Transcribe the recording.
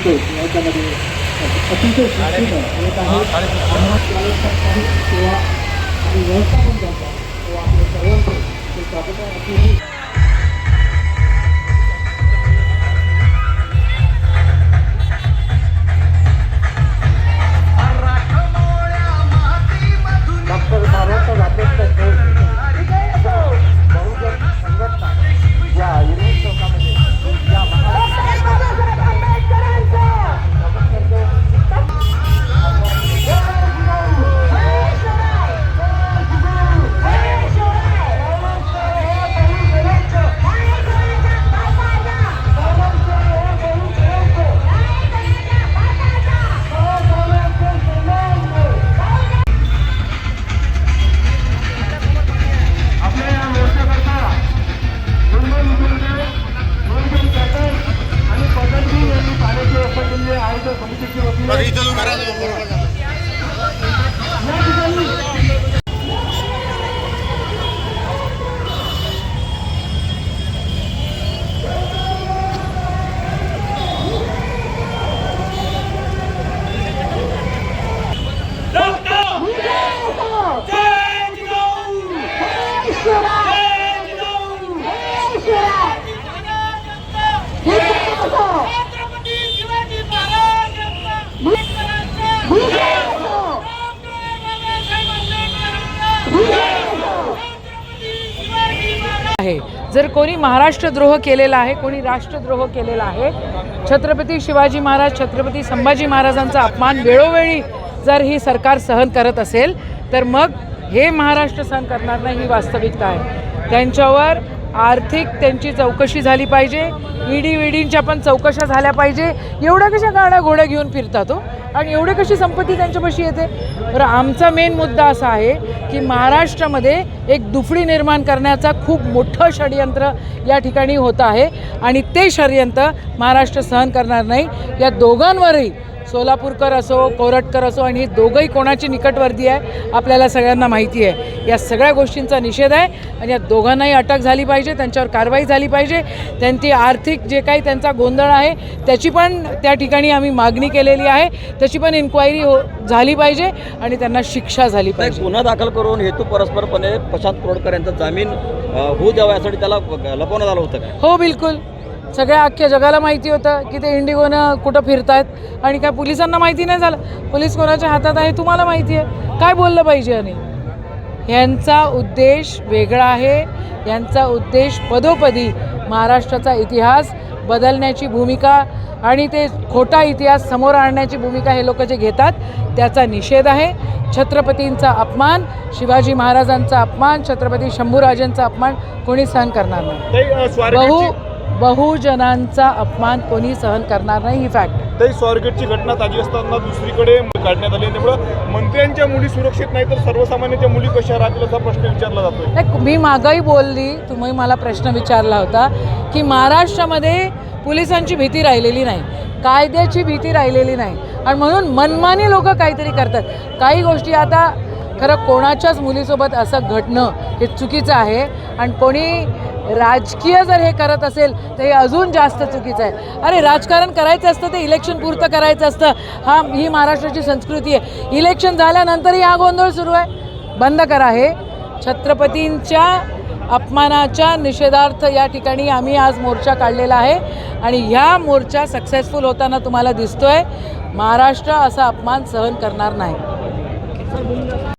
करतो याच्यामध्ये अतिशय शिस्तीनं येत आहे. काही सेवा आणि व्यवस्थापन करतात तो आपल्या सर्वांचं ते स्वागत आहे. डॉक्टर बाबासाहेब आंबेडकर बहुजन संघटना या युनियन चौकामध्ये या आहे. जर कोणी महाराष्ट्रद्रोह केलेला आहे, कोणी राष्ट्रद्रोह केलेला आहे, छत्रपती शिवाजी महाराज, छत्रपती संभाजी महाराजांचा अपमान वेळोवेळी जर ही सरकार सहन करत असेल तर मग हे महाराष्ट्र सहन करणार नाही, ही वास्तविकता आहे. त्यांच्यावर आर्थिक त्यांची चौकशी झाली पाहिजे, ईडीच्या पण चौकशा झाल्या पाहिजे. एवढ्या कशा गाड्या घोड्या घेऊन फिरतात हो, आणि एवढी कशी संपत्ती त्यांच्यापाशी येते. तर आमचा मेन मुद्दा असा आहे की महाराष्ट्रामध्ये एक दुफडी निर्माण करण्याचा खूप मोठं षडयंत्र या ठिकाणी होत आहे आणि ते षडयंत्र महाराष्ट्र सहन करणार नाही. या दोघांवरही सोलापूरकर असो, कोरटकर असो, आणि ही दोघंही कोणाची निकटवर्ती आहे आपल्याला सगळ्यांना माहिती आहे. या सगळ्या गोष्टींचा निषेध आहे आणि या दोघांनाही अटक झाली पाहिजे, त्यांच्यावर कारवाई झाली पाहिजे. त्यांची आर्थिक जे काही त्यांचा गोंधळ आहे त्याची पण त्या ठिकाणी आम्ही मागणी केलेली आहे, त्याची पण इन्क्वायरी झाली पाहिजे आणि त्यांना शिक्षा झाली पाहिजे. गुन्हा दाखल करून हेतू परस्परपणे प्रशांत कोरटकर यांचा जामीन होऊ द्यावा यासाठी त्याला लपवण्यात आलं होतं का? हो, बिलकुल. सगळ्या अख्ख्या जगाला माहिती होतं की ते इंडिगोनं कुठं फिरत आहेत आणि काय पोलिसांना माहिती नाही झालं. पोलीस कोणाच्या हातात आहे तुम्हाला माहिती आहे. काय बोललं पाहिजे. आणि यांचा उद्देश वेगळा आहे. यांचा उद्देश पदोपदी महाराष्ट्राचा इतिहास बदलण्याची भूमिका आणि ते खोटा इतिहास समोर आणण्याची भूमिका हे लोक जे घेतात त्याचा निषेध आहे. छत्रपतींचा अपमान, शिवाजी महाराजांचा अपमान, छत्रपती शंभूराजांचा अपमान कोणी सहन करणार नाही. बहुजनांचा अपमान कोणी सहन करणार नाही, ही फॅक्ट. ते स्वारगेटची घटना ताजी असताना दुसरीकडे काढण्यात आली, त्यामुळे मंत्र्यांच्या मुली सुरक्षित नाही तर सर्वसामान्यांच्या मुली कशा राहतील असा प्रश्न विचारला जातो. मी मागही बोलली, तुम्ही मला प्रश्न विचारला होता की महाराष्ट्रामध्ये पोलिसांची भीती राहिलेली नाही, कायद्याची भीती राहिलेली नाही आणि म्हणून मनमानी लोक काहीतरी करतात. काही गोष्टी आता खरं कोणाच्याच मुलीसोबत असं घडणं हे चुकीचं आहे आणि कोणी राजकीय जर हे करत असेल तर हे अजून जास्त चुकीचं आहे. अरे राजकारण करायचं असतं ते इलेक्शन पुरतं करायचं असतं. ही महाराष्ट्राची संस्कृती आहे. इलेक्शन झाल्यानंतरही हा गोंधळ सुरू आहे, बंद करा. हे छत्रपतींच्या अपमानाच्या निषेधार्थ या ठिकाणी आम्ही आज मोर्चा काढलेला आहे आणि ह्या मोर्चा सक्सेसफुल होताना तुम्हाला दिसतोय. महाराष्ट्र असा अपमान सहन करणार नाही.